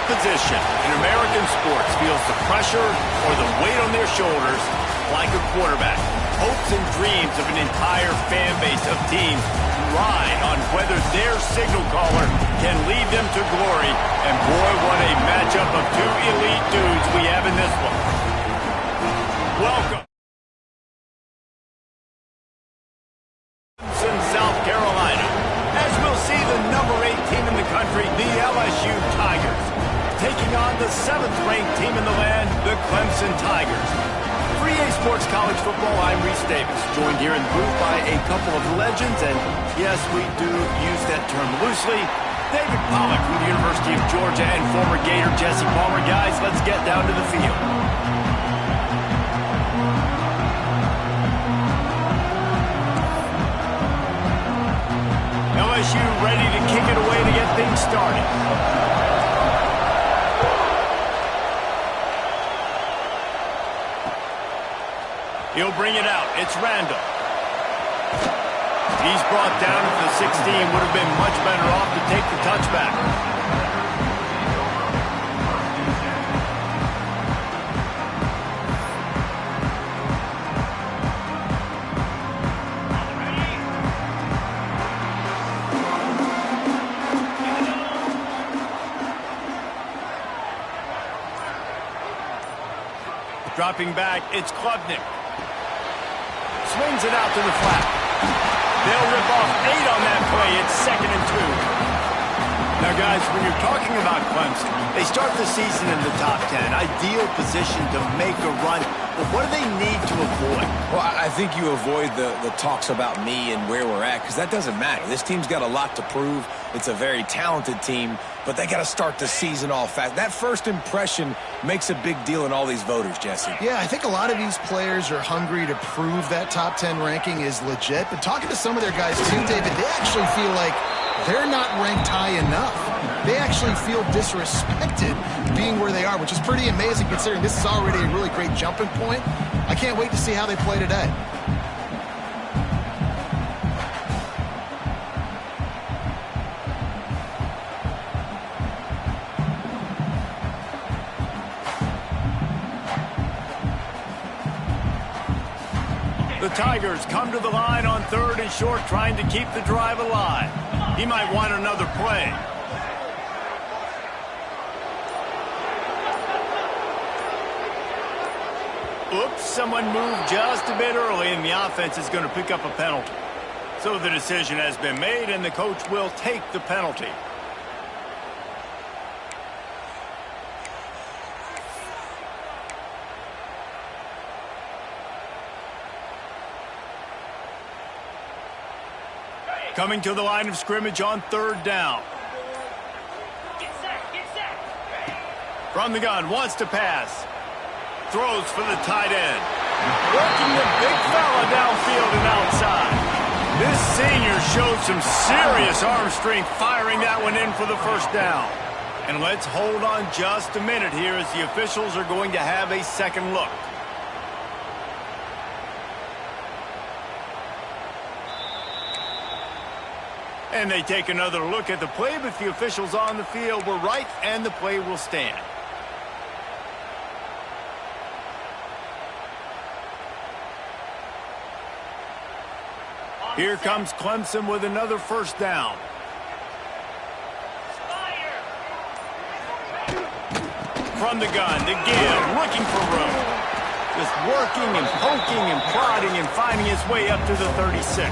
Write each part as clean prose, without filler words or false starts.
position in American sports feels the pressure or the weight on their shoulders like a quarterback. Hopes and dreams of an entire fan base of teams ride on whether their signal caller can lead them to glory. And boy, what a matchup of two elite dudes we have in this one. Welcome. Clemson, South Carolina. As we'll see the number 8 team in the country, the LSU Tigers, taking on the 7th-ranked team in the land, the Clemson Tigers. 3A Sports College Football, I'm Reese Davis, joined here in the booth by a couple of legends, and yes, we do use that term loosely. David Pollack from the University of Georgia and former Gator Jesse Palmer. Guys, let's get down to the field. LSU ready to kick it away to get things started. He'll bring it out. It's Randall. He's brought down to the 16. Would have been much better off to take the touchback. Dropping back, it's Klubnik. Swings it out to the flat. They'll rip off 8 on that play. It's 2nd and 2. Now, guys, when you're talking about Clemson, they start the season in the top 10. Ideal position to make a run. But what do they need to avoid? Well, I think you avoid the talks about me and where we're at, because that doesn't matter. This team's got a lot to prove. It's a very talented team, but they got to start the season off fast. That first impression makes a big deal in all these voters, Jesse. Yeah, I think a lot of these players are hungry to prove that top 10 ranking is legit. But talking to some of their guys too, David, they actually feel like they're not ranked high enough. They actually feel disrespected being where they are, which is pretty amazing considering this is already a really great jumping point. I can't wait to see how they play today. The Tigers come to the line on 3rd and short, trying to keep the drive alive. He might want another play. Oops, someone moved just a bit early, and the offense is going to pick up a penalty. So the decision has been made, and the coach will take the penalty. Coming to the line of scrimmage on 3rd down. From the gun, wants to pass. Throws for the tight end. Working the big fella downfield and outside. This senior showed some serious arm strength firing that one in for the 1st down. And let's hold on just a minute here as the officials are going to have a second look. And they take another look at the play, but the officials on the field were right, and the play will stand. Here comes Clemson with another 1st down. From the gun, the give, looking for room. Just working and poking and prodding and finding his way up to the 36.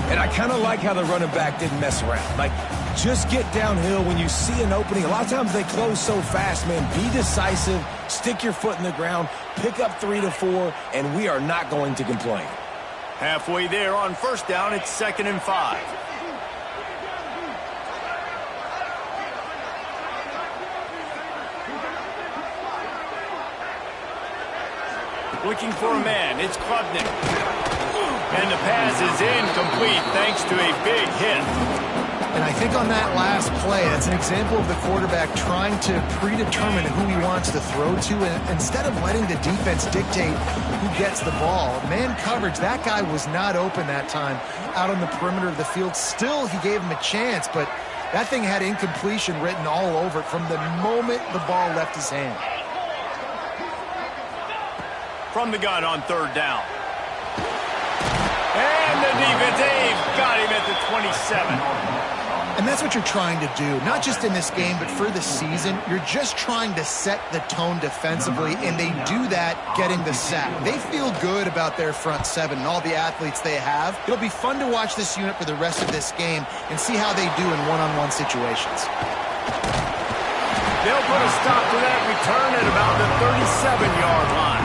And I kind of like how the running back didn't mess around. Like, just get downhill when you see an opening. A lot of times they close so fast, man. Be decisive, stick your foot in the ground, pick up 3 to 4, and we are not going to complain. Halfway there on 1st down, it's 2nd and 5. Looking for a man, it's Klubnik. And the pass is incomplete thanks to a big hit. And I think on that last play, that's an example of the quarterback trying to predetermine who he wants to throw to, and instead of letting the defense dictate who gets the ball. Man coverage, that guy was not open that time out on the perimeter of the field. Still, he gave him a chance, but That thing had incompletion written all over it from the moment the ball left his hand. From the gun on third down. And the defense, they've got him at the 27. And that's what you're trying to do, not just in this game, but for the season. You're just trying to set the tone defensively, and they do that getting the sack. They feel good about their front seven and all the athletes they have. It'll be fun to watch this unit for the rest of this game and see how they do in one-on-one situations. They'll put a stop to that return at about the 37-yard line.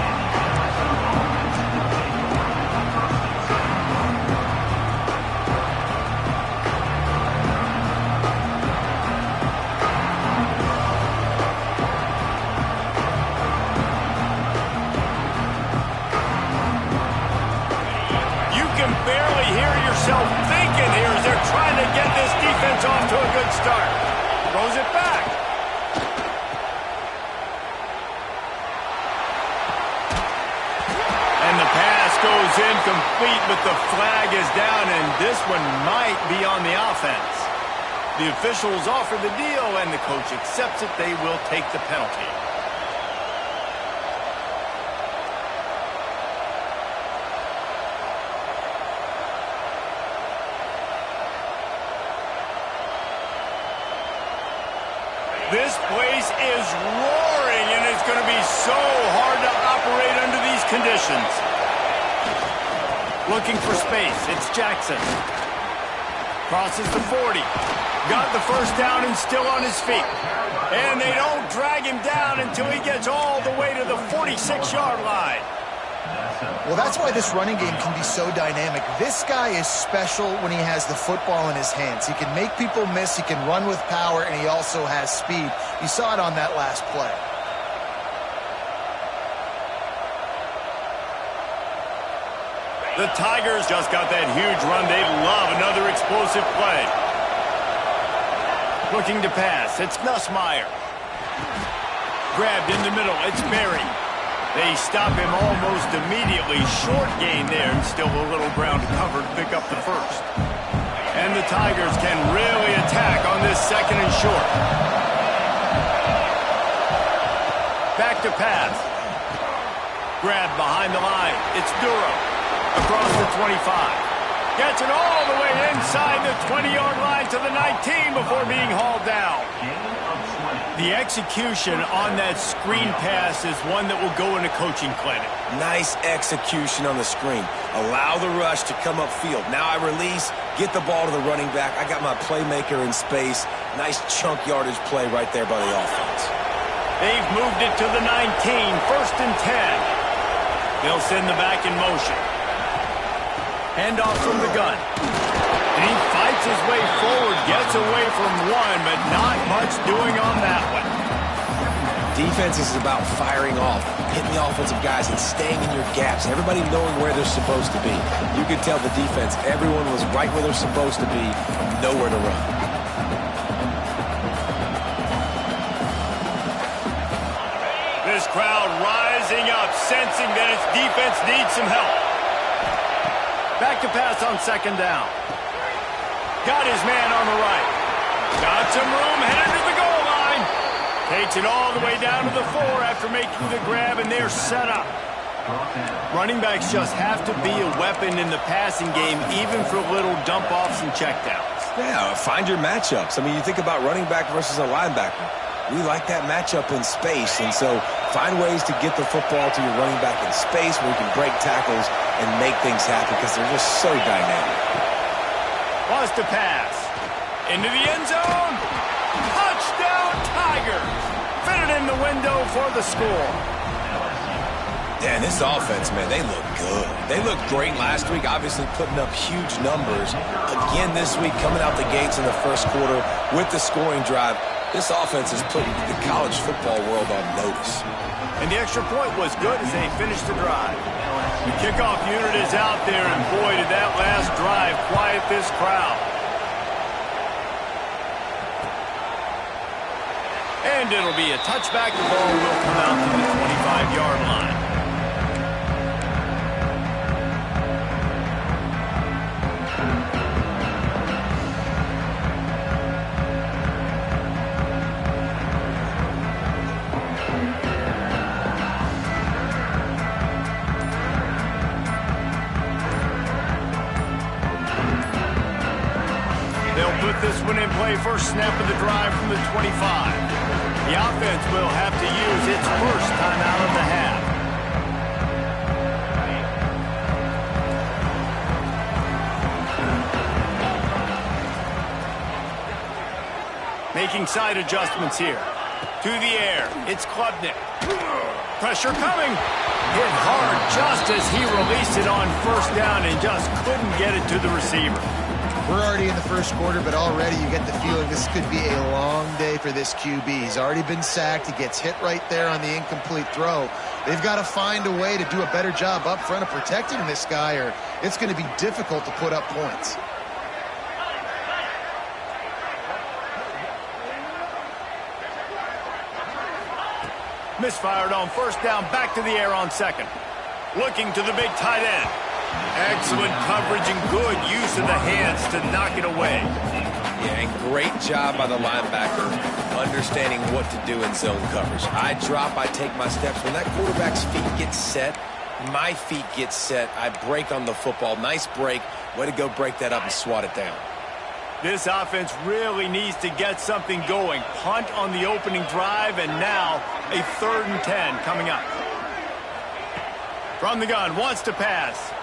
Thinking here as they're trying to get this defense off to a good start. Throws it back. And the pass goes incomplete, but the flag is down, and this one might be on the offense. The officials offer the deal, and the coach accepts it. They will take the penalty. This place is roaring, and it's going to be so hard to operate under these conditions. Looking for space. It's Jackson. Crosses the 40. Got the first down and still on his feet. And they don't drag him down until he gets all the way to the 46-yard line. Well, that's why this running game can be so dynamic. This guy is special when he has the football in his hands. He can make people miss, he can run with power, and he also has speed. You saw it on that last play. The Tigers just got that huge run. They love another explosive play. Looking to pass. It's Nussmeier. Grabbed in the middle. It's Berry. They stop him almost immediately. Short gain there, and still a little ground to cover to pick up the first. And the Tigers can really attack on this second and short. Back to pass. Grab behind the line. It's Duro. Across the 25. Gets it all the way inside the 20-yard line to the 19 before being hauled down. The execution on that screen pass is one that will go in a coaching clinic. Nice execution on the screen. Allow the rush to come upfield. Now I release, get the ball to the running back. I got my playmaker in space. Nice chunk yardage play right there by the offense. They've moved it to the 19, first and 10. They'll send the back in motion. Handoff from the gun. And he fights his way forward, gets away from one, but not much doing on that one. Defense is about firing off, hitting the offensive guys and staying in your gaps. Everybody knowing where they're supposed to be. You could tell the defense, everyone was right where they're supposed to be, nowhere to run. This crowd rising up, sensing that its defense needs some help. Back to pass on second down. Got his man on the right. Got some room, headed to the goal line. Takes it all the way down to the 4 after making the grab, and they're set up. Running backs just have to be a weapon in the passing game, even for little dump-offs and checkdowns. Yeah, find your matchups. I mean, you think about running back versus a linebacker. We like that matchup in space, and so find ways to get the football to your running back in space where you can break tackles and make things happen because they're just so dynamic. Wants to pass. Into the end zone. Touchdown, Tigers. Fitted in the window for the score. Dan, this offense, man, they look good. They looked great last week, obviously putting up huge numbers. Again this week, coming out the gates in the first quarter with the scoring drive. This offense is putting the college football world on notice. And the extra point was good as they finished the drive. The kickoff unit is out there, and boy, did that last drive quiet this crowd. And it'll be a touchback. The ball will come out to the 25-yard line. play first snap of the drive from the 25. The offense will have to use its first timeout of the half. Making side adjustments here. To the air. It's Klubnik. Pressure coming. Hit hard just as he released it on first down and just couldn't get it to the receiver. We're already in the first quarter, but already you get the feeling this could be a long day for this QB. He's already been sacked. He gets hit right there on the incomplete throw. They've got to find a way to do a better job up front of protecting this guy, or it's going to be difficult to put up points. Misfired on first down, back to the air on second. Looking to the big tight end. Excellent coverage and good use of the hands to knock it away. Yeah, and great job by the linebacker understanding what to do in zone coverage. I drop, I take my steps. When that quarterback's feet get set, my feet get set, I break on the football. Nice break. Way to go break that up and swat it down. This offense really needs to get something going. Punt on the opening drive, and now a 3rd and 10 coming up. From the gun, wants to pass.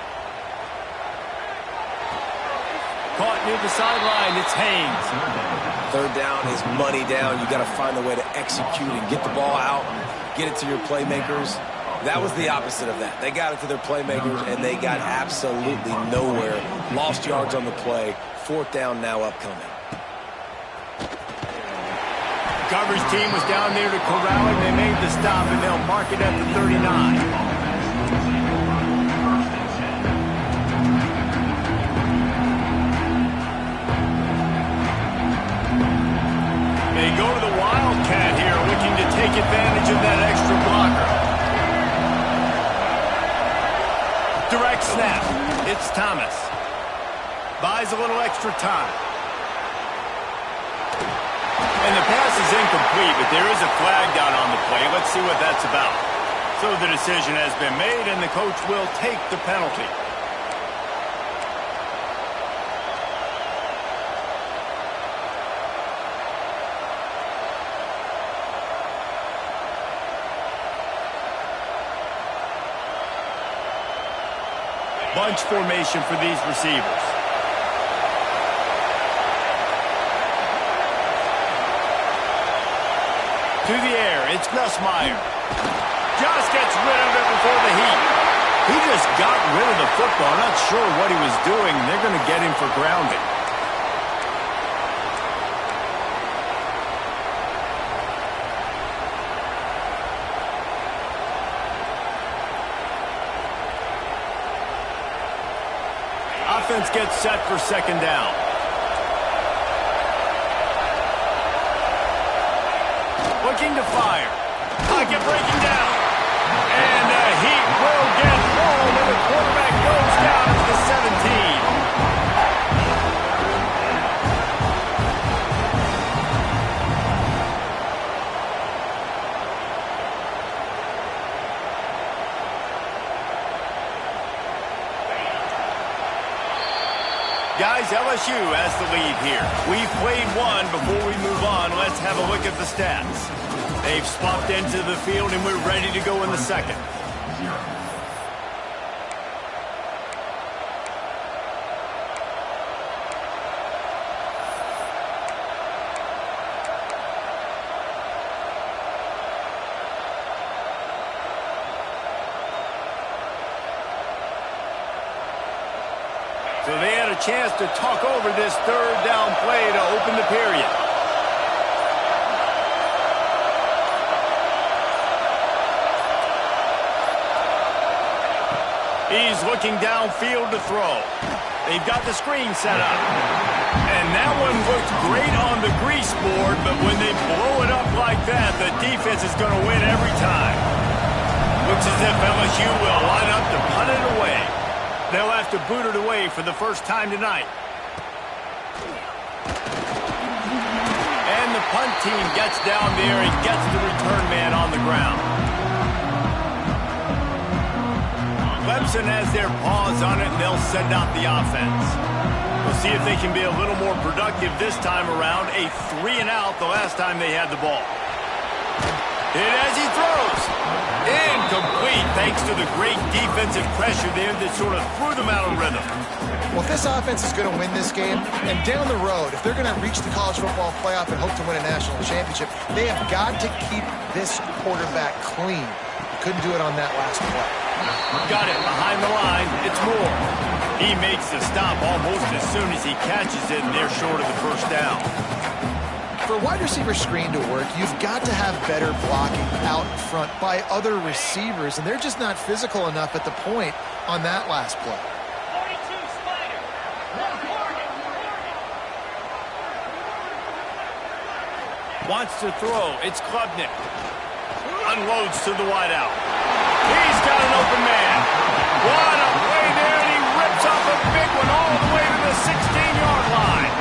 Caught near the sideline, it's Haynes. 3rd down is money down. You got to find a way to execute and get the ball out, get it to your playmakers. That was the opposite of that. They got it to their playmakers, and they got absolutely nowhere. Lost yards on the play. 4th down now upcoming. Coverage team was down there to corral it. They made the stop, and they'll mark it at the 39. They go to the Wildcat here, looking to take advantage of that extra blocker. Direct snap. It's Thomas. Buys a little extra time. And the pass is incomplete, but there is a flag down on the play. Let's see what that's about. So the decision has been made, and the coach will take the penalty. Bunch formation for these receivers. To the air, it's Nussmeier. Just gets rid of it before the heat. He just got rid of the football. Not sure what he was doing. They're going to get him for grounding. Offense gets set for 2nd down. Looking to fire. Pocket breaking down. And the heat will get home, and the quarterback goes down to the 17. Guys, LSU has the lead here. We've played one. Before we move on, let's have a look at the stats. They've swapped into the field, and we're ready to go in the second. So they had a chance to talk over this 3rd down play to open the period. He's looking downfield to throw. They've got the screen set up. And that one looked great on the grease board, but when they blow it up like that, the defense is going to win every time. Looks as if LSU will line up to punt it away. They'll have to boot it away for the first time tonight. And the punt team gets down there and gets the return man on the ground. Clemson has their paws on it, and they'll send out the offense. We'll see if they can be a little more productive this time around. A 3-and-out the last time they had the ball. And as he throws, incomplete thanks to the great defensive pressure there that sort of threw them out of rhythm. Well, if this offense is going to win this game, and down the road, if they're going to reach the college football playoff and hope to win a national championship, they have got to keep this quarterback clean. Couldn't do it on that last play. Got it behind the line. It's Moore. He makes the stop almost as soon as he catches it, and they're short of the first down. For a wide receiver screen to work, you've got to have better blocking out front by other receivers, and they're just not physical enough at the point on that last play. Wants to throw. It's Klubnik. Unloads to the wideout. He's got an open man. What a play there, and he rips off a big one all the way to the 16-yard line.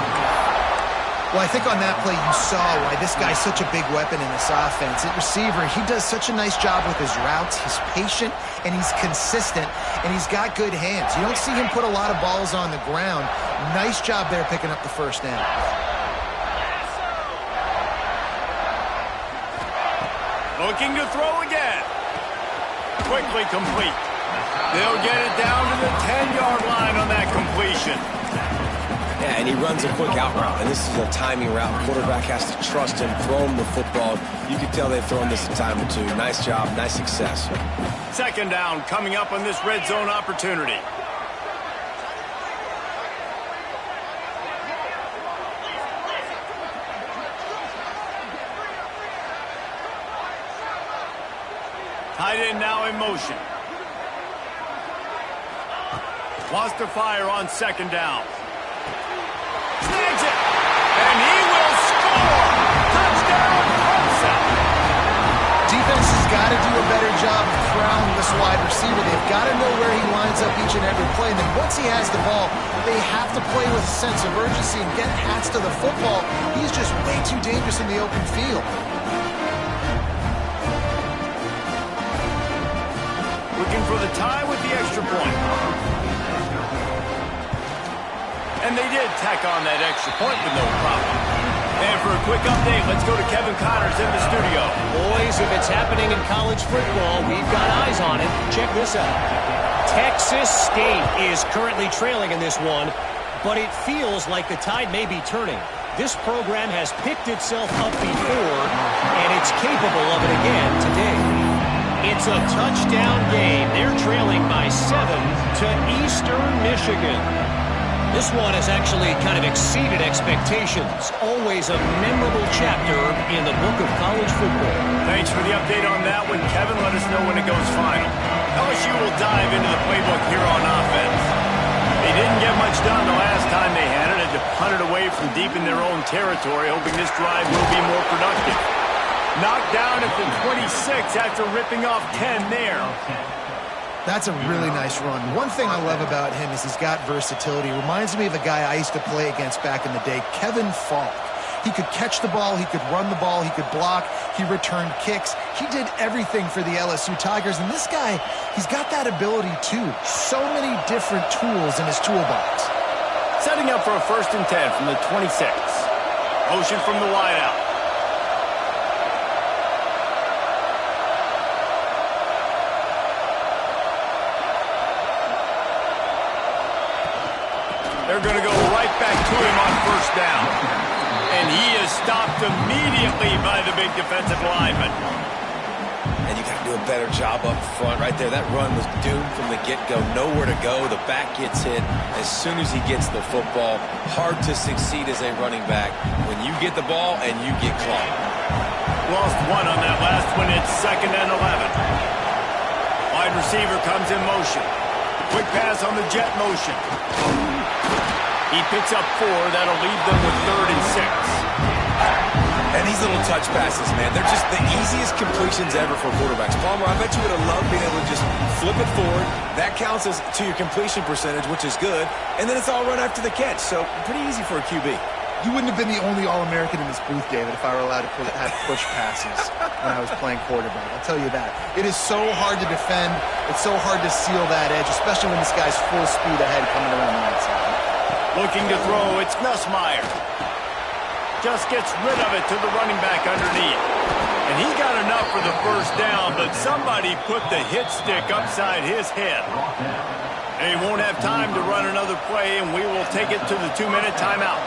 Well, I think on that play you saw why this guy's such a big weapon in this offense. At receiver, he does such a nice job with his routes. He's patient, and he's consistent, and he's got good hands. You don't see him put a lot of balls on the ground. Nice job there picking up the first down. Looking to throw again. Quickly complete. They'll get it down to the 10-yard line on that completion. Yeah, and he runs a quick out route, and this is a timing route. Quarterback has to trust him, throw him the football. You can tell they've thrown this a time or two. Nice job, nice success. Second down coming up on this red zone opportunity. Tight end now in motion. Wants to fire on second down. Snags it. And he will score. Touchdown, Clemson. Defense has got to do a better job of corralling this wide receiver. They've got to know where he lines up each and every play. And then once he has the ball, they have to play with a sense of urgency and get hats to the football. He's just way too dangerous in the open field. Looking for the tie with the extra point. And they did tack on that extra point with no problem. And for a quick update, let's go to Kevin Connors in the studio. Boys, if it's happening in college football, we've got eyes on it. Check this out. Texas State is currently trailing in this one, but it feels like the tide may be turning. This program has picked itself up before, and it's capable of it again today. It's a touchdown game. They're trailing by 7 to Eastern Michigan. This one has actually kind of exceeded expectations. Always a memorable chapter in the book of college football. Thanks for the update on that one, Kevin. Let us know when it goes final. LSU will dive into the playbook here on offense. They didn't get much done the last time they had it. Had to punt it away from deep in their own territory, hoping this drive will be more productive. Knocked down at the 26 after ripping off 10 there. That's a really nice run. One thing I love about him is he's got versatility. Reminds me of a guy I used to play against back in the day, Kevin Falk. He could catch the ball, he could run the ball, he could block, he returned kicks. He did everything for the LSU Tigers, and this guy, he's got that ability too. So many different tools in his toolbox. Setting up for a 1st and 10 from the 26. Motion from the wideout. They're going to go right back to him on 1st down. And he is stopped immediately by the big defensive lineman. And you got to do a better job up front right there. That run was doomed from the get-go. Nowhere to go. The back gets hit as soon as he gets the football. Hard to succeed as a running back when you get the ball and you get clogged. Lost one on that last one. It's 2nd and 11. Wide receiver comes in motion. Quick pass on the jet motion. He picks up 4. That'll leave them with 3rd and 6. And these little touch passes, man, they're just the easiest completions ever for quarterbacks. Palmer, I bet you would have loved being able to just flip it forward. That counts as to your completion percentage, which is good. And then it's all run after the catch. So pretty easy for a QB. You wouldn't have been the only All-American in this booth, David, if I were allowed to have push passes when I was playing quarterback. I'll tell you that. It is so hard to defend. It's so hard to seal that edge, especially when this guy's full speed ahead coming around the outside. Looking to throw, it's Nussmeier. Just gets rid of it to the running back underneath. And he got enough for the first down, but somebody put the hit stick upside his head. They won't have time to run another play, and we will take it to the 2-minute timeout.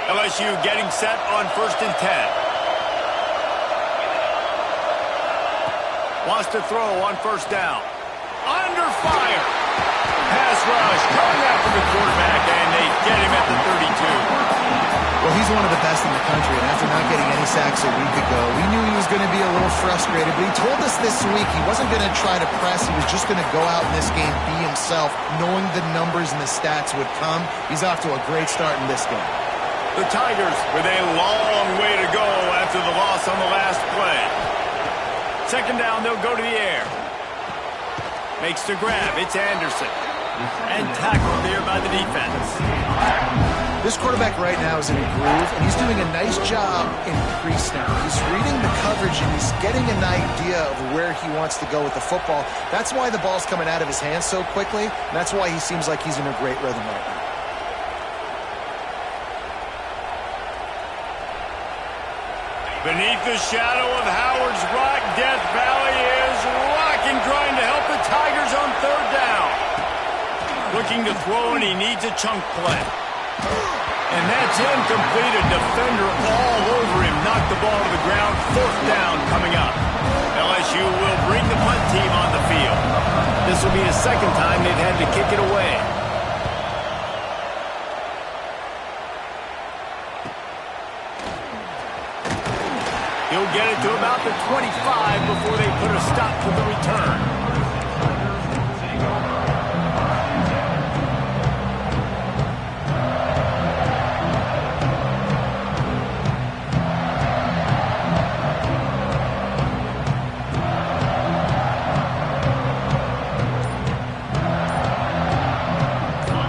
LSU getting set on 1st and 10. Wants to throw on 1st down. Under fire. Pass rush coming after the quarterback, and they get him at the 32. Well, he's one of the best in the country, and after not getting any sacks a week ago, we knew he was going to be a little frustrated, but he told us this week he wasn't going to try to press. He was just going to go out in this game, be himself, knowing the numbers and the stats would come. He's off to a great start in this game. The Tigers with a long way to go after the loss on the last play. 2nd down, they'll go to the air. Makes the grab. It's Anderson. And tackled there by the defense. This quarterback right now is in a groove, and he's doing a nice job in pre-snap. He's reading the coverage, and he's getting an idea of where he wants to go with the football. That's why the ball's coming out of his hands so quickly, and that's why he seems like he's in a great rhythm right now. Beneath the shadow of Howard's Rock, Death Valley is rocking, trying to help the Tigers on 3rd down. Looking to throw, and he needs a chunk play. And that's incomplete. A defender all over him. Knocked the ball to the ground. 4th down coming up. LSU will bring the punt team on the field. This will be the 2nd time they've had to kick it away. He'll get it to about the 25 before they put a stop to the return.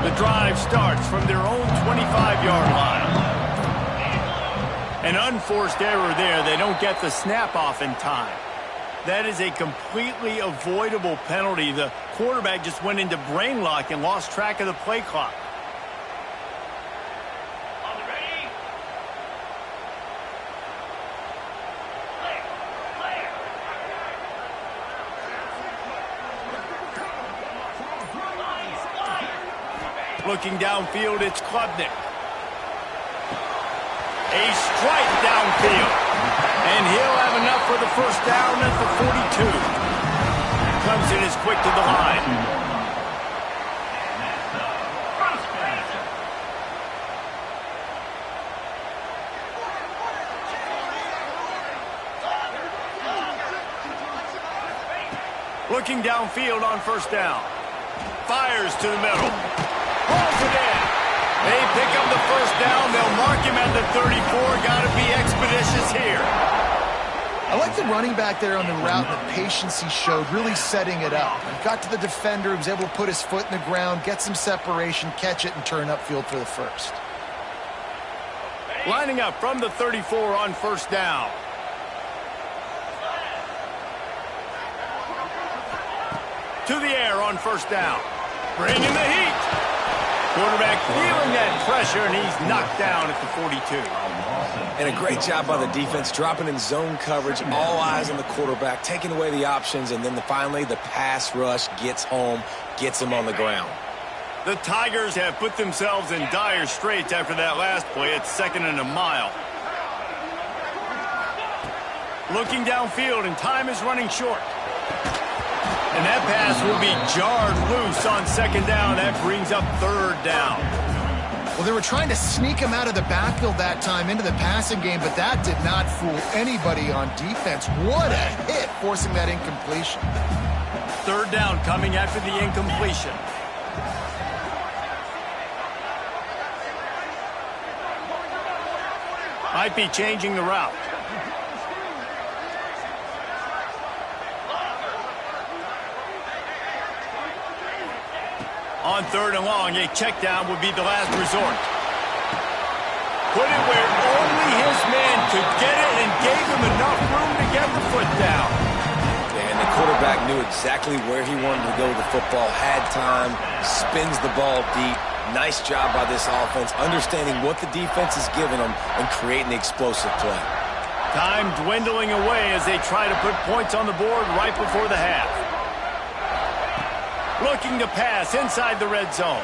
The drive starts from their own 25-yard line. An unforced error there. They don't get the snap off in time. That is a completely avoidable penalty. The quarterback just went into brain lock and lost track of the play clock. Looking downfield, it's Klubnik. A strike downfield. And he'll have enough for the 1st down at the 42. Clemson is quick to the line. Looking downfield on 1st down. Fires to the middle. Holds it in. They pick up the 1st down. They'll mark him at the 34. Got to be expeditious here. I like the running back there on the route and the patience he showed, really setting it up. He got to the defender, he was able to put his foot in the ground, get some separation, catch it, and turn upfield for the 1st. Lining up from the 34 on 1st down. To the air on 1st down. Bringing the heat. Quarterback feeling that pressure, and he's knocked down at the 42. And a great job by the defense, dropping in zone coverage, all eyes on the quarterback, taking away the options, and then finally the pass rush gets home, gets him on the ground. The Tigers have put themselves in dire straits after that last play. It's 2nd and a mile. Looking downfield, and time is running short. And that pass will be jarred loose on 2nd down. That brings up 3rd down. Well, they were trying to sneak him out of the backfield that time into the passing game, but that did not fool anybody on defense. What a hit, forcing that incompletion. 3rd down coming after the incompletion. Might be changing the route. On 3rd and long, a check down would be the last resort. Put it where only his man could get it and gave him enough room to get the foot down. And the quarterback knew exactly where he wanted to go with the football, had time, spins the ball deep. Nice job by this offense, understanding what the defense is giving them and creating the explosive play. Time dwindling away as they try to put points on the board right before the half. Looking to pass inside the red zone.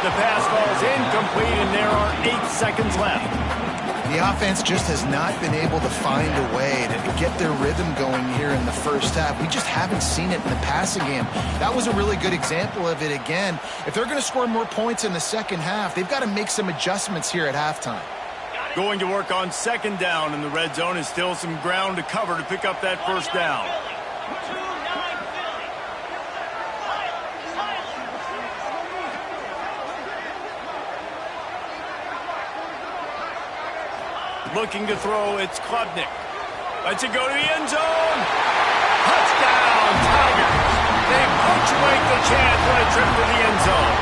The pass falls incomplete, and there are 8 seconds left. The offense just has not been able to find a way to get their rhythm going here in the first half. We just haven't seen it in the passing game. That was a really good example of it again. If they're going to score more points in the second half, they've got to make some adjustments here at halftime. Going to work on second down in the red zone is still some ground to cover to pick up that first down. Looking to throw, it's Klubnik. Lets it go to the end zone. Touchdown, Tigers. They punctuate the chance with a trip to the end zone.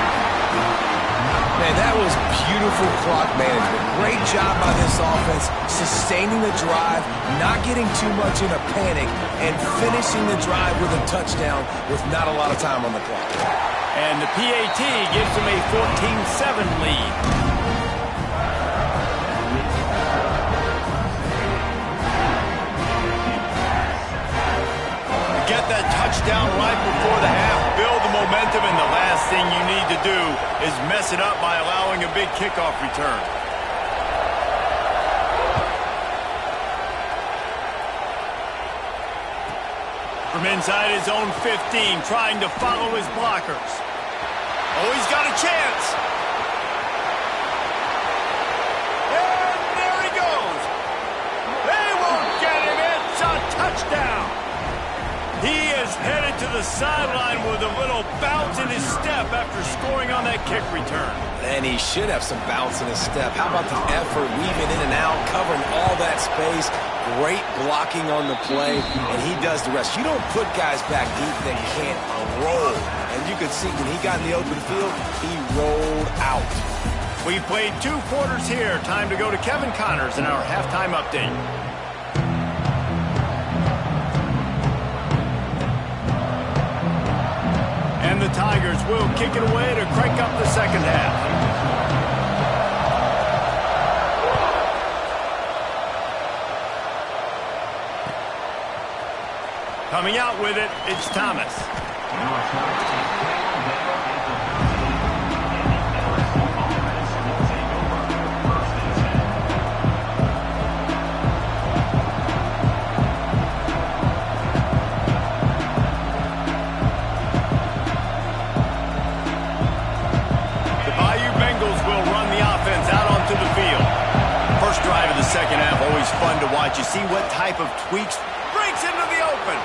Man, that was beautiful clock management. Great job by this offense, sustaining the drive, not getting too much in a panic, and finishing the drive with a touchdown with not a lot of time on the clock. And the PAT gives them a 14-7 lead. Get that touchdown right before the half, build the momentum, and the last thing you need to do is mess it up by allowing a big kickoff return. From inside his own 15, trying to follow his blockers. Oh, he's got a chance. And there he goes. They won't get him. It's a touchdown. He is headed to the sideline with a little bounce in his step after scoring on that kick return. And he should have some bounce in his step. How about the effort, weaving in and out, covering all that space. Great blocking on the play, and he does the rest. You don't put guys back deep that can't roll. And you could see when he got in the open field, he rolled out. We've played 2 quarters here. Time to go to Kevin Connors in our halftime update. And the Tigers will kick it away to crank up the second half. Coming out with it, it's Thomas. Second half, always fun to watch. You see what type of tweaks breaks into the open.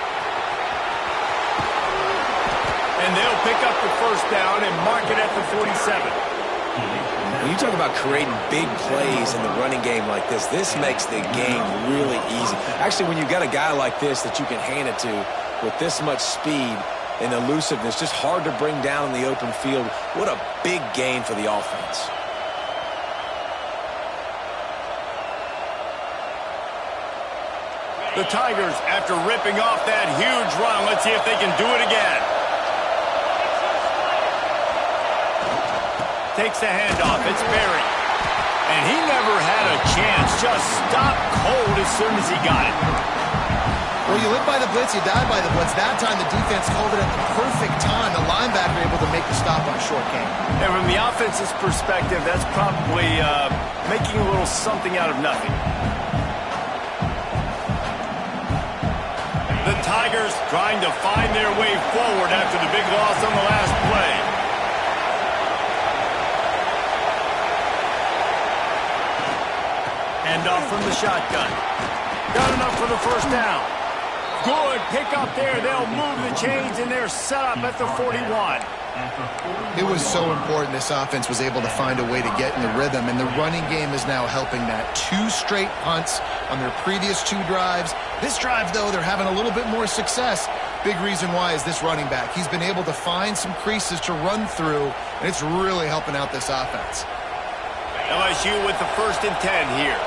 And they'll pick up the first down and mark it at the 47. When you talk about creating big plays in the running game like this makes the game really easy. Actually, when you've got a guy like this that you can hand it to with this much speed and elusiveness, just hard to bring down in the open field. What a big gain for the offense. The Tigers, after ripping off that huge run, let's see if they can do it again. Takes the handoff. It's Berry. And he never had a chance. Just stopped cold as soon as he got it. Well, you live by the blitz, you die by the blitz. That time the defense called it at the perfect time. The linebacker able to make the stop on a short game. And from the offense's perspective, that's probably making a little something out of nothing. The Tigers trying to find their way forward after the big loss on the last play. Handoff from the shotgun. Got enough for the first down. Good pickup there. They'll move the chains, and they're set up at the 41. It was so important this offense was able to find a way to get in the rhythm, and the running game is now helping that. 2 straight punts on their previous 2 drives. This drive, though, they're having a little bit more success. Big reason why is this running back. He's been able to find some creases to run through, and it's really helping out this offense. LSU with the 1st and 10 here.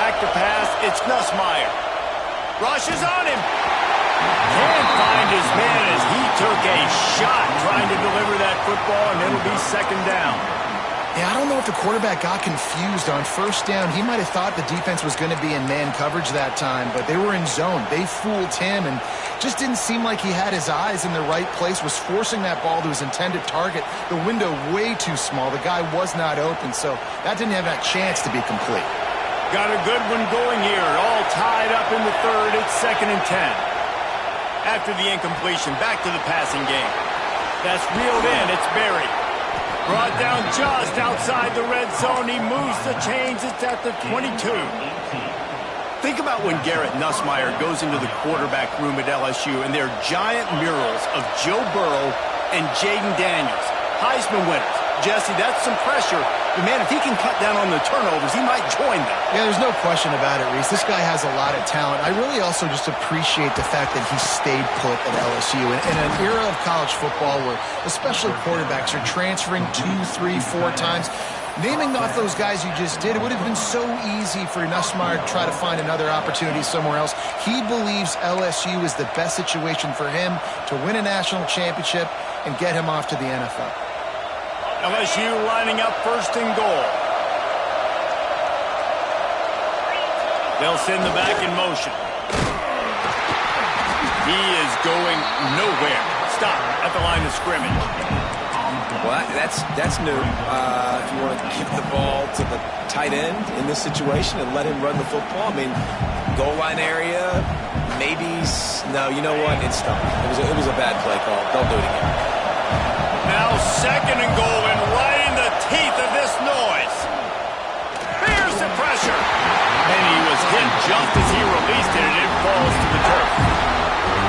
Back to pass. It's Nussmeier. Rushes on him. Can't find his man as he took a shot trying to deliver that football, and it'll be second down. Yeah, I don't know if the quarterback got confused on first down. He might have thought the defense was going to be in man coverage that time, but they were in zone. They fooled him and just didn't seem like he had his eyes in the right place, was forcing that ball to his intended target. The window way too small. The guy was not open, so that didn't have that chance to be complete. Got a good one going here. All tied up in the third. It's 2nd and 10. After the incompletion, back to the passing game. That's reeled in. It's Berry. Brought down just outside the red zone. He moves the chains. It's at the 22. Think about when Garrett Nussmeier goes into the quarterback room at LSU, and there are giant murals of Joe Burrow and Jaden Daniels. Heisman winners. Jesse, that's some pressure. But, man, if he can cut down on the turnovers, he might join them. Yeah, there's no question about it, Reese. This guy has a lot of talent. I really also just appreciate the fact that he stayed put at LSU. In an era of college football where especially quarterbacks are transferring 2, 3, 4 times, naming off those guys you just did, it would have been so easy for Nussmeier to try to find another opportunity somewhere else. He believes LSU is the best situation for him to win a national championship and get him off to the NFL. LSU lining up 1st and goal. They'll send the back in motion. He is going nowhere. Stop at the line of scrimmage. Well, that's new. If you want to give the ball to the tight end in this situation and let him run the football, I mean, goal line area, maybe. No, you know what? It's stopped. It was a bad play call. Don't do it again. Now 2nd and goal, and right in the teeth of this noise. Here's the pressure. And he was hit just as he released it, and it falls to the turf.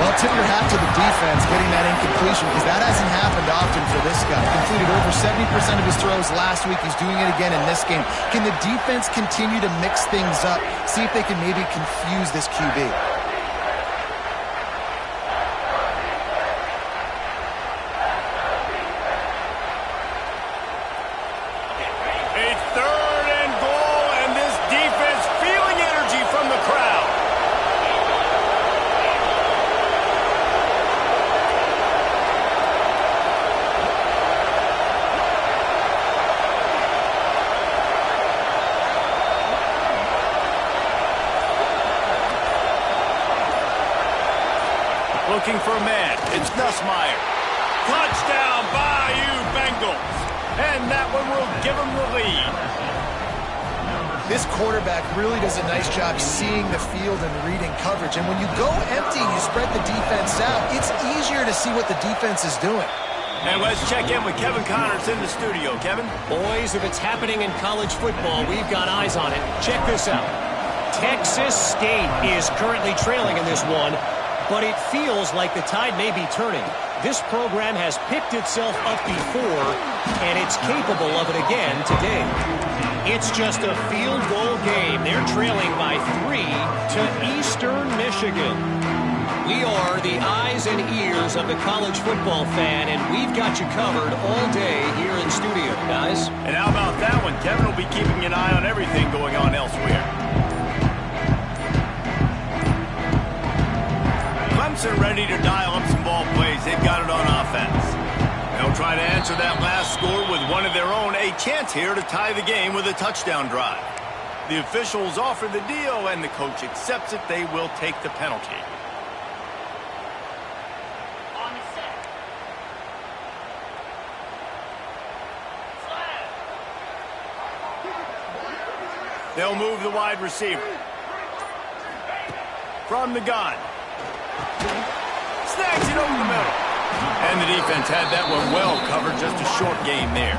Well, tip your hat to the defense getting that incompletion, because that hasn't happened often for this guy. Completed over 70% of his throws last week. He's doing it again in this game. Can the defense continue to mix things up, see if they can maybe confuse this QB? Looking for a man. It's Nussmeier. Touchdown, Bayou Bengals. And that one will give them the lead. This quarterback really does a nice job seeing the field and reading coverage. And when you go empty and you spread the defense out, it's easier to see what the defense is doing. And let's check in with Kevin Connors in the studio. Kevin? Boys, if it's happening in college football, we've got eyes on it. Check this out. Texas State is currently trailing in this one, but it feels like the tide may be turning. This program has picked itself up before, and it's capable of it again today. It's just a field goal game. They're trailing by 3 to Eastern Michigan. We are the eyes and ears of the college football fan, and we've got you covered all day here in studio, guys. And how about that one? Kevin will be keeping an eye on everything going on elsewhere. Clemson ready to dial up some ball plays. They've got it on offense. They'll try to answer that last score with one of their own. A chance here to tie the game with a touchdown drive. The officials offer the deal, and the coach accepts it. They will take the penalty. They'll move the wide receiver. From the gun. Snags it over the middle. And the defense had that one well covered. Just a short game there.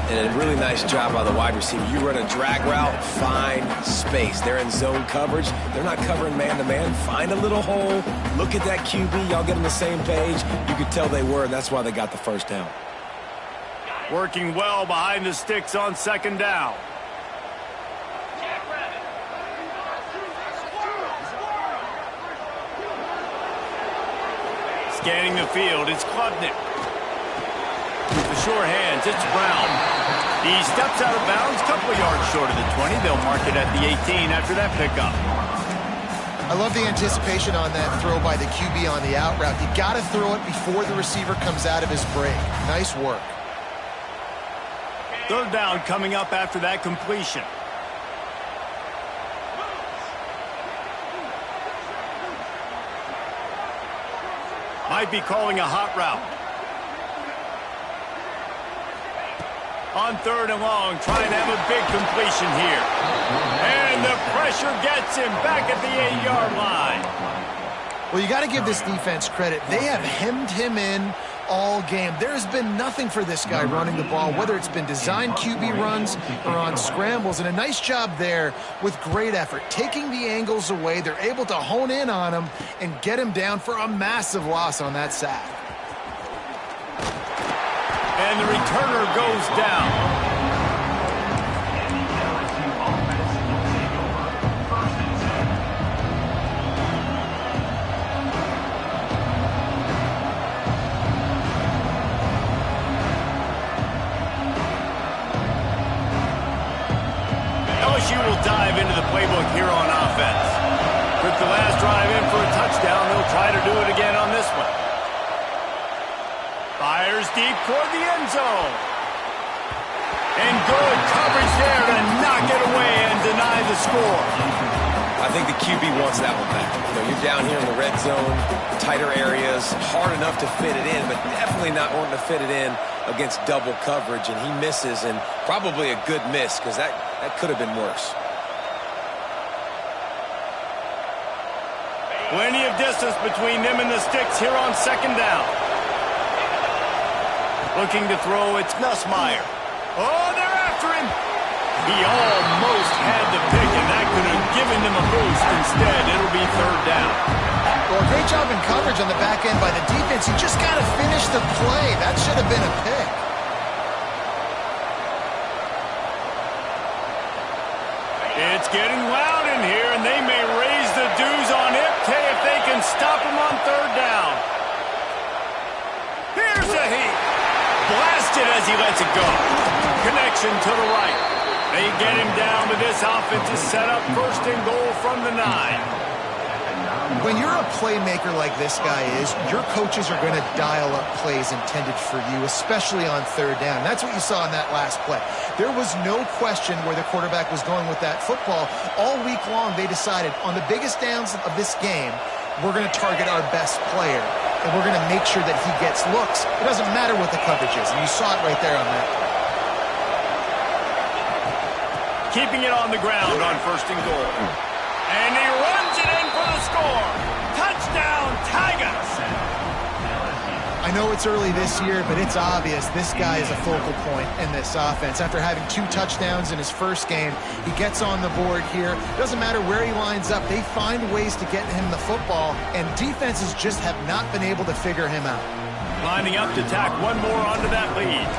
And a really nice job by the wide receiver. You run a drag route, find space. They're in zone coverage. They're not covering man-to-man. Find a little hole. Look at that QB. Y'all get on the same page. You could tell they were, and that's why they got the first down. Working well behind the sticks on second down. Scanning the field, it's Klubnik. With the sure hands, it's Brown. He steps out of bounds, a couple of yards short of the 20. They'll mark it at the 18 after that pickup. I love the anticipation on that throw by the QB on the out route. You got to throw it before the receiver comes out of his break. Nice work. Third down coming up after that completion. Might be calling a hot route. On third and long, trying to have a big completion here. And the pressure gets him back at the 8-yard line. Well, you got to give this defense credit. They have hemmed him in all game. There has been nothing for this guy running the ball, whether it's been designed QB runs or on scrambles. And a nice job there with great effort. Taking the angles away, they're able to hone in on him and get him down for a massive loss on that sack. And the returner goes down. LSU will dive into the playbook here on offense. Took the last drive in for a touchdown. They'll try to do it again on this one. Fires deep toward the end zone. And good coverage there to knock it away and deny the score. I think the QB wants that one back. You know, you're down here in the red zone, tighter areas, hard enough to fit it in, but definitely not wanting to fit it in against double coverage, and he misses, and probably a good miss because that could have been worse. Plenty of distance between them and the sticks here on second down. Looking to throw, it's Nussmeier. Oh, they're after him. He almost had the pick, and that could have given them a boost. Instead, it'll be third down. Well, great job in coverage on the back end by the defense. You just got to finish the play. That should have been a pick. It's getting loud in here, and they may raise the dues on Iptay if they can stop him on third down. Here's a heat. Blasted as he lets it go. Connection to the right. They get him down, but this offense is set up first and goal from the 9. When you're a playmaker like this guy is, your coaches are going to dial up plays intended for you, especially on third down. That's what you saw in that last play. There was no question where the quarterback was going with that football. All week long, they decided on the biggest downs of this game, we're going to target our best player, and we're going to make sure that he gets looks. It doesn't matter what the coverage is, and you saw it right there on that play. Keeping it on the ground on first and goal. And he runs it in for the score. Touchdown, Tigers. I know it's early this year, but it's obvious this guy is a focal point in this offense. After having 2 touchdowns in his first game, he gets on the board here. Doesn't matter where he lines up. They find ways to get him the football, and defenses just have not been able to figure him out. Lining up to tack one more onto that lead.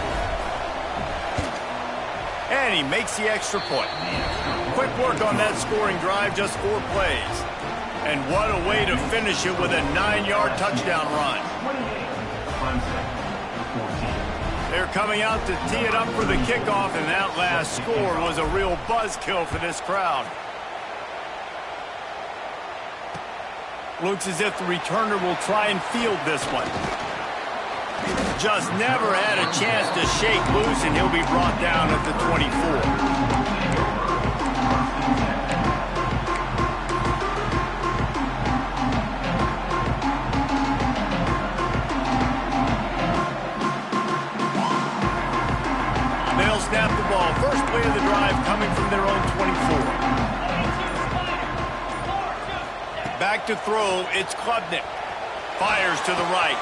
And he makes the extra point. Quick work on that scoring drive, just 4 plays. And what a way to finish it with a 9-yard touchdown run. They're coming out to tee it up for the kickoff, and that last score was a real buzzkill for this crowd. Looks as if the returner will try and field this one. Just never had a chance to shake loose, and he'll be brought down at the 24. They'll snap the ball. First play of the drive coming from their own 24. Back to throw, it's Klubnik. Fires to the right.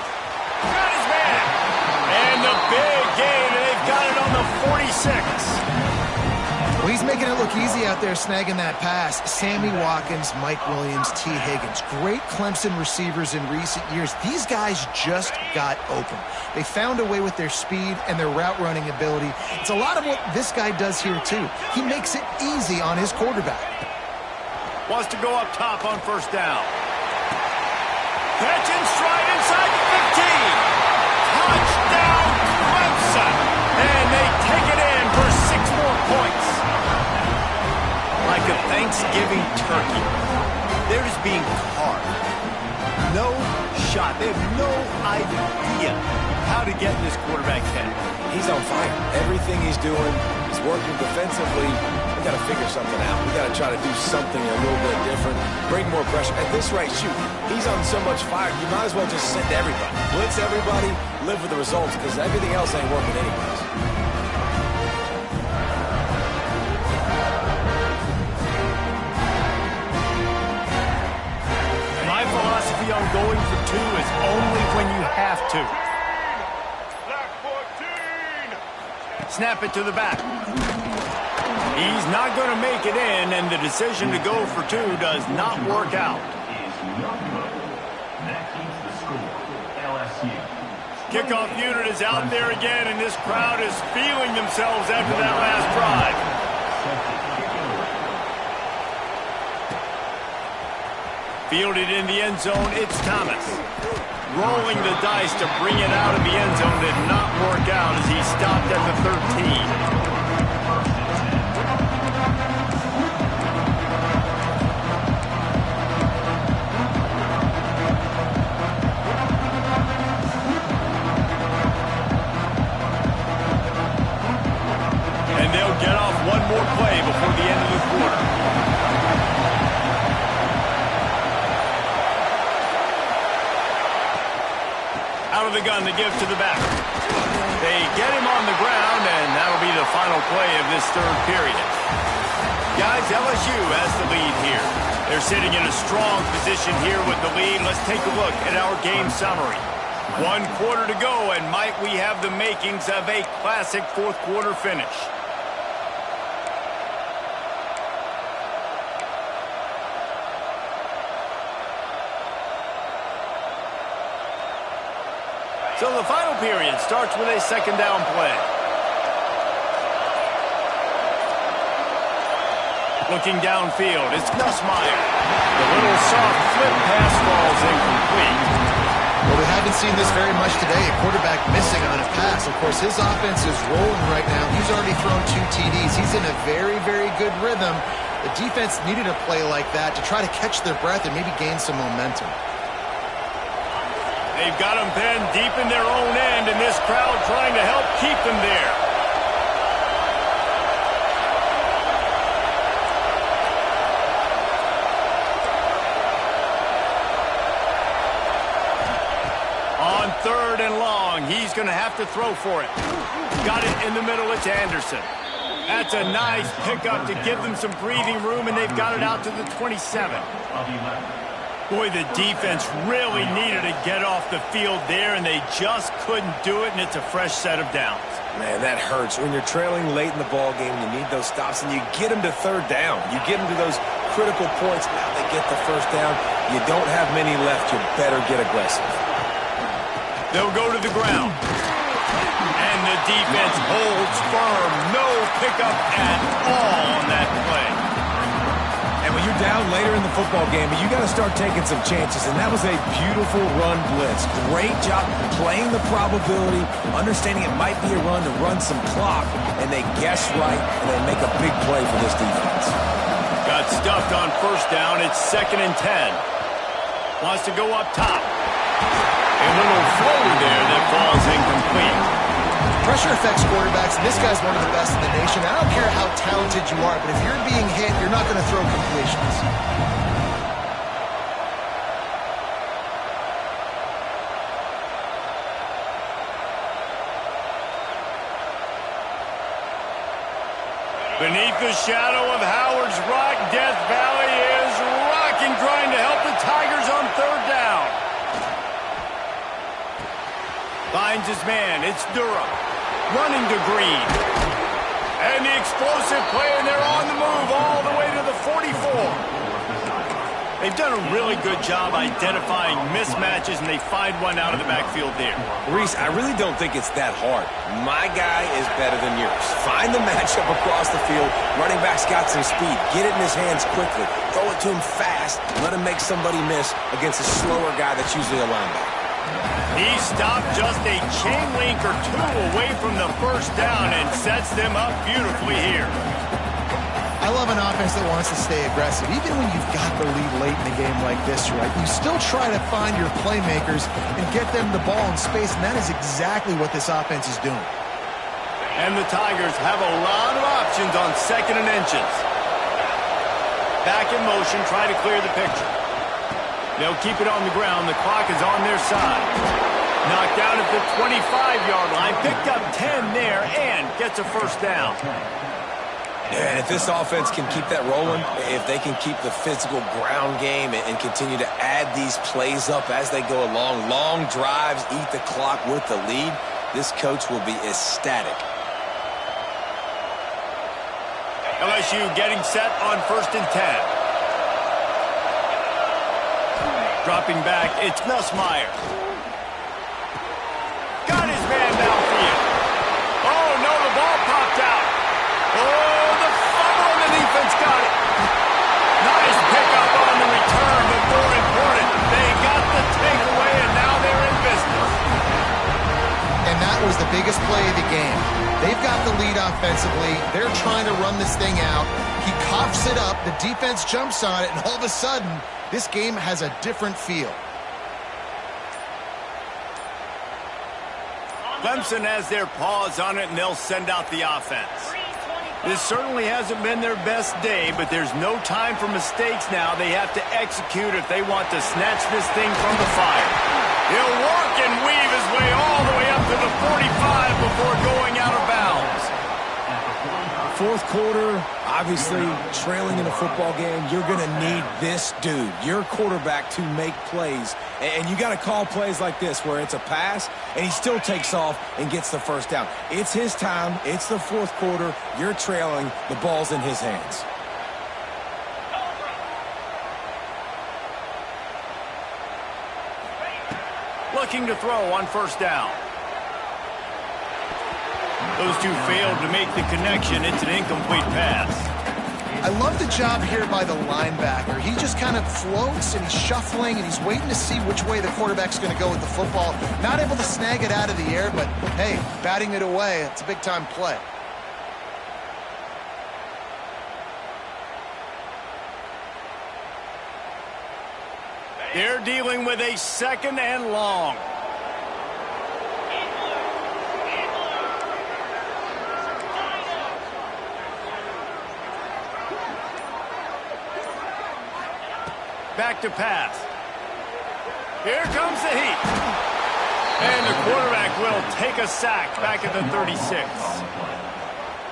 Got his man. And the big gain, and they've got it on the 46. Well, he's making it look easy out there snagging that pass. Sammy Watkins, Mike Williams, T. Higgins. Great Clemson receivers in recent years. These guys just got open. They found a way with their speed and their route running ability. It's a lot of what this guy does here, too. He makes it easy on his quarterback. Wants to go up top on first down. Catch and stride inside the 15. Touchdown, Clemson. And they take it in for Thanksgiving turkey. They're just being carved. No shot. They have no idea how to get in this quarterback's head. He's on fire. Everything he's doing is working defensively. We got to figure something out. We got to try to do something a little bit different. Bring more pressure. At this rate, shoot, he's on so much fire. You might as well just send everybody. Blitz everybody, live with the results, because everything else ain't working anyways. My philosophy on going for two is only when you have to. Snap it to the back. He's not going to make it in, and the decision to go for two does not work out. Kickoff unit is out there again, and this crowd is feeling themselves after that last drive. Fielded in the end zone, it's Thomas. Rolling the dice to bring it out of the end zone did not work out as he stopped at the 13. And they'll get off one more play before the end of the quarter. Out of the gun, the give to the back. They get him on the ground, and that'll be the final play of this third period. Guys, LSU has the lead here. They're sitting in a strong position here with the lead. Let's take a look at our game summary. 1 quarter to go, and might we have the makings of a classic fourth quarter finish. So the final period starts with a second down play. Looking downfield, it's Nussmeier. The little soft flip pass falls incomplete. Well, we haven't seen this very much today. A quarterback missing on a pass. Of course, his offense is rolling right now. He's already thrown 2 TDs. He's in a very, very good rhythm. The defense needed a play like that to try to catch their breath and maybe gain some momentum. They've got them pinned deep in their own end, and this crowd trying to help keep them there. On 3rd and long, he's going to have to throw for it. Got it in the middle, it's Anderson. That's a nice pickup to give them some breathing room, and they've got it out to the 27. Boy, the defense really needed to get off the field there, and they just couldn't do it, and it's a fresh set of downs. Man, that hurts. When you're trailing late in the ball game, you need those stops, and you get them to 3rd down. You get them to those critical points. Now they get the 1st down. You don't have many left. You better get aggressive. They'll go to the ground. And the defense holds firm. No pickup at all on that play. And when you're down later in the football game, you got to start taking some chances, and that was a beautiful run blitz. Great job playing the probability, understanding it might be a run to run some clock, and they guess right, and they make a big play for this defense. Got stuffed on 1st down. It's 2nd and 10. Wants to go up top. A little floater there that falls incomplete. Pressure affects quarterbacks, and this guy's one of the best in the nation. I don't care how talented you are, but if you're being hit, you're not going to throw completions. Beneath the shadow of Howard's Rock, Death Valley is rocking, trying to help the Tigers on 3rd down. Finds his man, it's Durham. Running to Green. And the explosive play, and they're on the move all the way to the 44. They've done a really good job identifying mismatches, and they find one out of the backfield there. Reese, I really don't think it's that hard. My guy is better than yours. Find the matchup across the field. Running back's got some speed. Get it in his hands quickly. Throw it to him fast. Let him make somebody miss against a slower guy that's usually a linebacker. He stopped just a chain link or 2 away from the 1st down and sets them up beautifully here. I I love an offense that wants to stay aggressive. Even when you've got the lead late in a game like this, right, you still try to find your playmakers and get them the ball in space, and that is exactly what this offense is doing. And the Tigers have a lot of options on 2nd and inches. Back in motion, try to clear the picture. They'll keep it on the ground. The clock is on their side. Knocked out at the 25-yard line. Picked up 10 there and gets a first down. Yeah, and if this offense can keep that rolling, if they can keep the physical ground game and continue to add these plays up as they go along, long drives, eat the clock with the lead, this coach will be ecstatic. LSU getting set on 1st and 10. Dropping back, it's Nussmeier. Got his man downfield. Oh, no, the ball popped out. Oh, the fumble, and the defense got it. Nice pickup on the return, but more important, they got the takeaway, and now they're in business. And that was the biggest play of the game. They've got the lead offensively. They're trying to run this thing out. He coughs it up. The defense jumps on it, and all of a sudden, this game has a different feel. Clemson has their paws on it, and they'll send out the offense. This certainly hasn't been their best day, but there's no time for mistakes now. They have to execute if they want to snatch this thing from the fire. He'll work and weave his way all the way up to the 45 before going out of bounds. Fourth quarter, obviously trailing in a football game, you're going to need this dude, your quarterback, to make plays. And you got to call plays like this where it's a pass and he still takes off and gets the first down. It's his time. It's the fourth quarter. You're trailing. The ball's in his hands. Looking to throw on 1st down. Those two failed to make the connection. It's an incomplete pass. I love the job here by the linebacker. He just kind of floats and he's shuffling and he's waiting to see which way the quarterback's going to go with the football. Not able to snag it out of the air, but hey, batting it away, it's a big-time play. They're dealing with a 2nd and long. Back to pass. Here comes the heat. And the quarterback will take a sack back at the 36.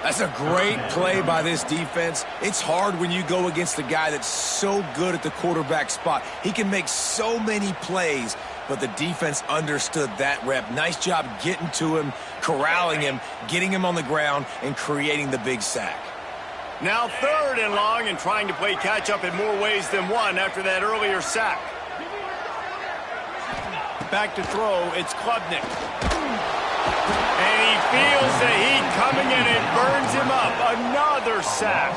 That's a great play by this defense. It's hard when you go against a guy that's so good at the quarterback spot. He can make so many plays, but the defense understood that rep. Nice job getting to him, corralling him, getting him on the ground, and creating the big sack. Now 3rd and long and trying to play catch-up in more ways than one after that earlier sack. Back to throw, it's Klubnik. And he feels the heat coming in. It burns him up. Another sack.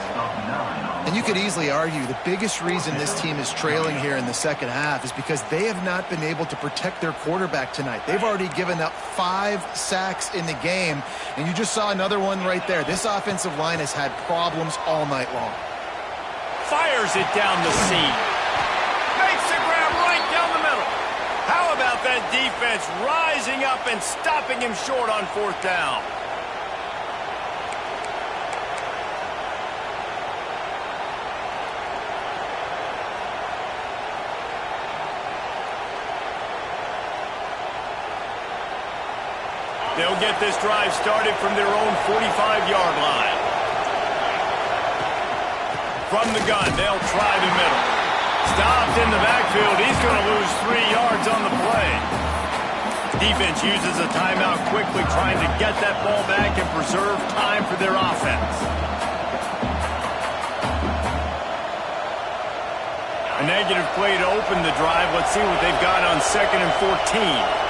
And you could easily argue the biggest reason this team is trailing here in the second half is because they have not been able to protect their quarterback tonight. They've already given up 5 sacks in the game, and you just saw another one right there. This offensive line has had problems all night long. Fires it down the seam. Makes the grab right down the middle. How about that defense rising up and stopping him short on 4th down? They'll get this drive started from their own 45-yard line. From the gun, they'll try the middle. Stopped in the backfield. He's going to lose 3 yards on the play. Defense uses a timeout quickly, trying to get that ball back and preserve time for their offense. A negative play to open the drive. Let's see what they've got on 2nd and 14.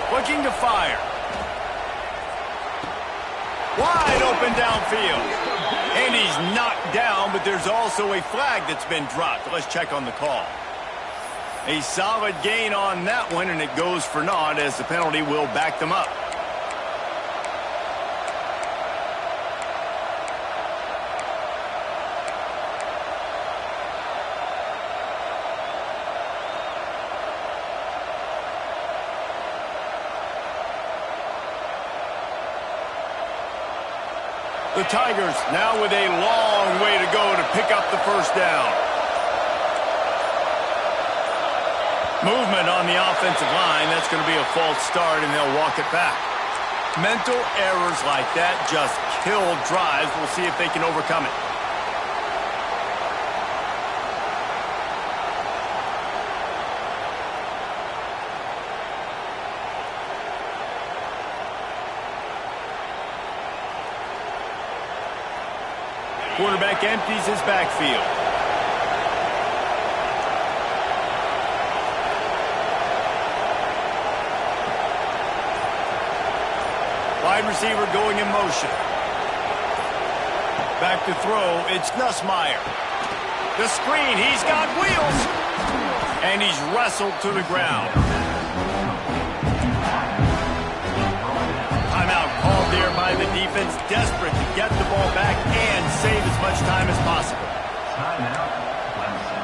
Looking to fire. Wide open downfield. And he's knocked down, but there's also a flag that's been dropped. Let's check on the call. A solid gain on that one, and it goes for naught as the penalty will back them up. The Tigers now with a long way to go to pick up the first down. Movement on the offensive line. That's going to be a false start, and they'll walk it back. Mental errors like that just kill drives. We'll see if they can overcome it. Quarterback empties his backfield. Wide receiver going in motion. Back to throw, it's Nussmeier. The screen, he's got wheels. And he's wrestled to the ground. Timeout called there by the defense, desperate to get the ball back and save as much time as possible. Timeout, Clemson.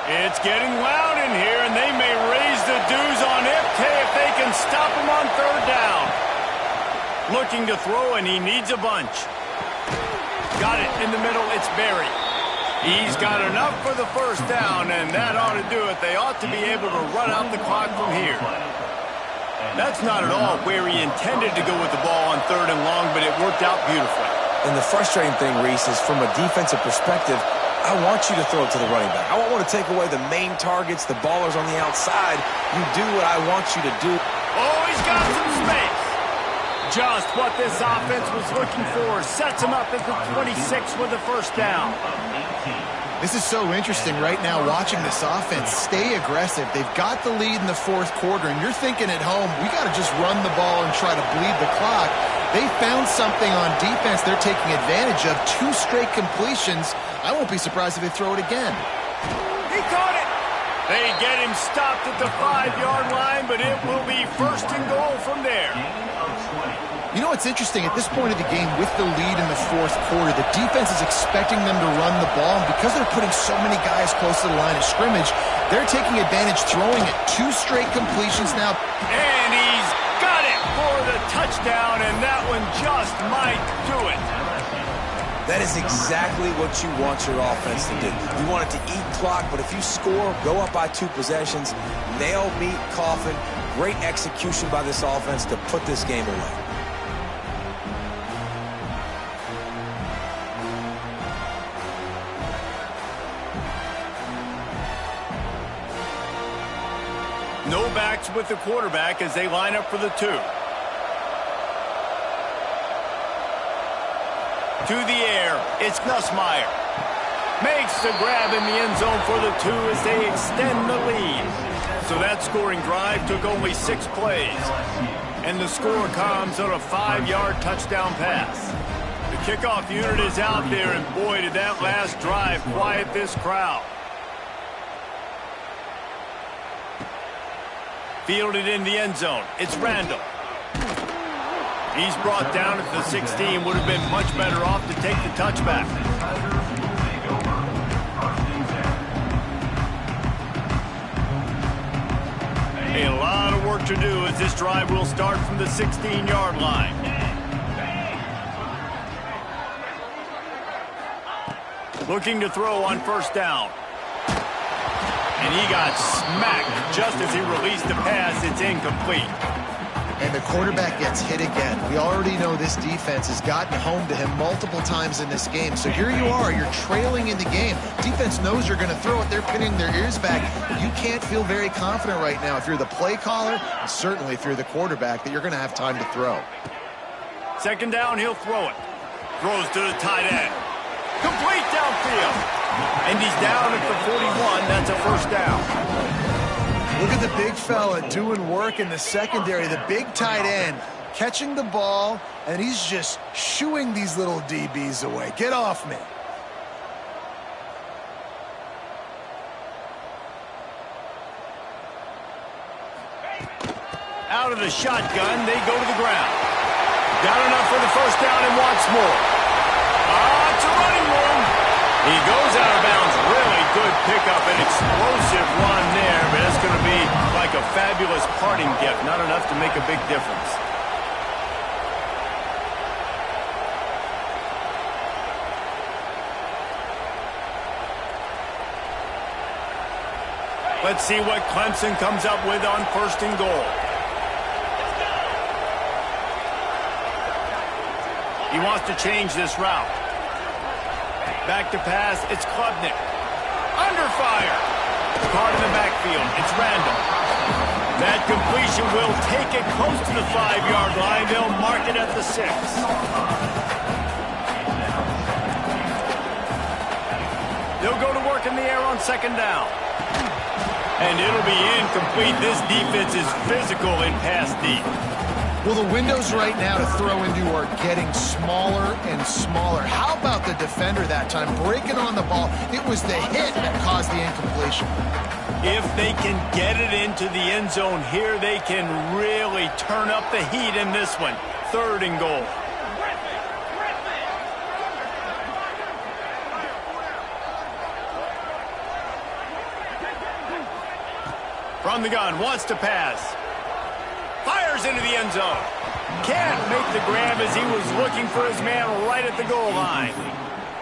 It's getting loud in here, and they may raise the dues on FK if they can stop him on third down. Looking to throw, and he needs a bunch. Got it in the middle, it's Berry. He's got enough for the first down, and that ought to do it. They ought to be able to run out the clock from here. That's not at all where he intended to go with the ball on third and long, but it worked out beautifully. And the frustrating thing, Reese, is from a defensive perspective, I want you to throw it to the running back. I don't want to take away the main targets, the ballers on the outside. You do what I want you to do. Oh, he's got some space. Just what this offense was looking for. Sets him up at the 26 with the first down. This is so interesting right now watching this offense stay aggressive. They've got the lead in the fourth quarter, and you're thinking at home, we got to just run the ball and try to bleed the clock. They found something on defense they're taking advantage of. 2 straight completions. I won't be surprised if they throw it again. He caught it. They get him stopped at the 5-yard line, but it will be first and goal from there. You know what's interesting? At this point of the game, with the lead in the fourth quarter, the defense is expecting them to run the ball, and because they're putting so many guys close to the line of scrimmage, they're taking advantage, throwing it. 2 straight completions now. And he's got it for the touchdown, and that one just might do it. That is exactly what you want your offense to do. You want it to eat clock, but if you score, go up by 2 possessions, nail, meet, coffin. Great execution by this offense to put this game away. No backs with the quarterback as they line up for the 2. To the air, it's Nussmeier. Makes the grab in the end zone for the 2 as they extend the lead. So that scoring drive took only 6 plays. And the score comes on a 5-yard touchdown pass. The kickoff unit is out there, and boy, did that last drive quiet this crowd. Fielded in the end zone. It's Randall. He's brought down at the 16. Would have been much better off to take the touchback. A lot of work to do as this drive will start from the 16-yard line. Looking to throw on first down. And he got smacked just as he released the pass. It's incomplete. And the quarterback gets hit again. We already know this defense has gotten home to him multiple times in this game. So here you are, you're trailing in the game. Defense knows you're going to throw it. They're pinning their ears back. You can't feel very confident right now if you're the play caller, and certainly if you're the quarterback, that you're going to have time to throw. Second down, he'll throw it. Throws to the tight end. Complete downfield. And he's down at the 41. That's a first down. Look at the big fella doing work in the secondary. The big tight end catching the ball, and he's just shooing these little DBs away. Get off me. Out of the shotgun, they go to the ground. Got enough for the first down and wants more. It's a running room. He goes out of bounds. Really good pickup, an explosive run there, but it's going to be like a fabulous parting gift. Not enough to make a big difference. Let's see what Clemson comes up with on 1st and goal. He wants to change this route. Back to pass, it's Klubnik. Under fire. Caught in the backfield, it's Randall. That completion will take it close to the 5-yard line. They'll mark it at the 6. They'll go to work in the air on 2nd down. And it'll be incomplete. This defense is physical in pass deep. Well, the windows right now to throw into are getting smaller and smaller. How about the defender that time breaking on the ball? It was the hit that caused the incompletion. If they can get it into the end zone here, they can really turn up the heat in this one. 3rd and goal. From the gun, wants to pass. Fires into the end zone. Can't make the grab as he was looking for his man right at the goal line.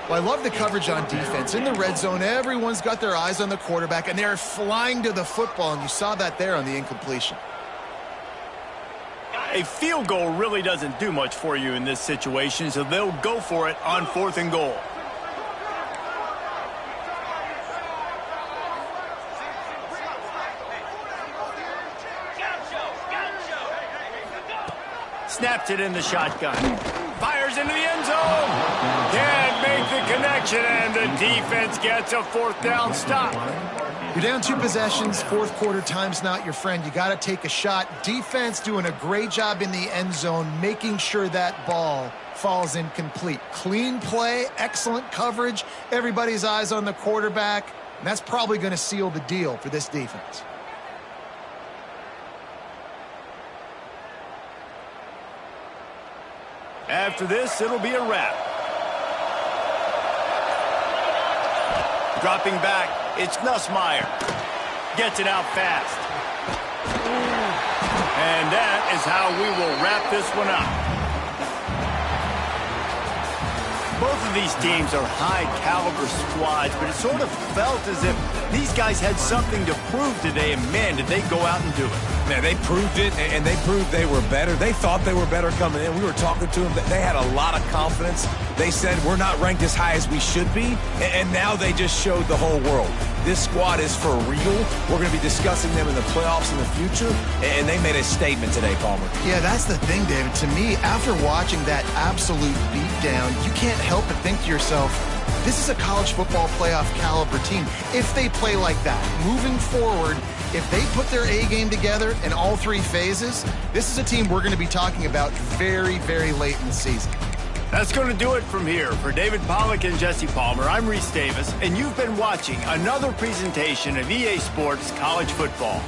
Well, I love the coverage on defense. In the red zone, everyone's got their eyes on the quarterback, and they're flying to the football, and you saw that there on the incompletion. A field goal really doesn't do much for you in this situation, so they'll go for it on 4th and goal. Snaps it in the shotgun. Fires into the end zone. Can't make the connection, and the defense gets a 4th down stop. You're down 2 possessions. 4th quarter, time's not your friend. You got to take a shot. Defense doing a great job in the end zone, making sure that ball falls incomplete. Clean play, excellent coverage. Everybody's eyes on the quarterback. And that's probably going to seal the deal for this defense. After this, it'll be a wrap. Dropping back, it's Nussmeier. Gets it out fast. And that is how we will wrap this one up. Both of these teams are high-caliber squads, but it sort of felt as if these guys had something to prove today, and man, did they go out and do it. Man, they proved it, and they proved they were better. They thought they were better coming in. We were talking to them. They had a lot of confidence. They said, we're not ranked as high as we should be, and now they just showed the whole world. This squad is for real. We're going to be discussing them in the playoffs in the future, and they made a statement today, Palmer. Yeah, that's the thing, David. To me, after watching that absolute beatdown, you can't help but think to yourself, this is a college football playoff caliber team. If they play like that, moving forward, if they put their A game together in all 3 phases, this is a team we're going to be talking about very, very late in the season. That's going to do it from here. For David Pollack and Jesse Palmer, I'm Reese Davis, and you've been watching another presentation of EA Sports College Football.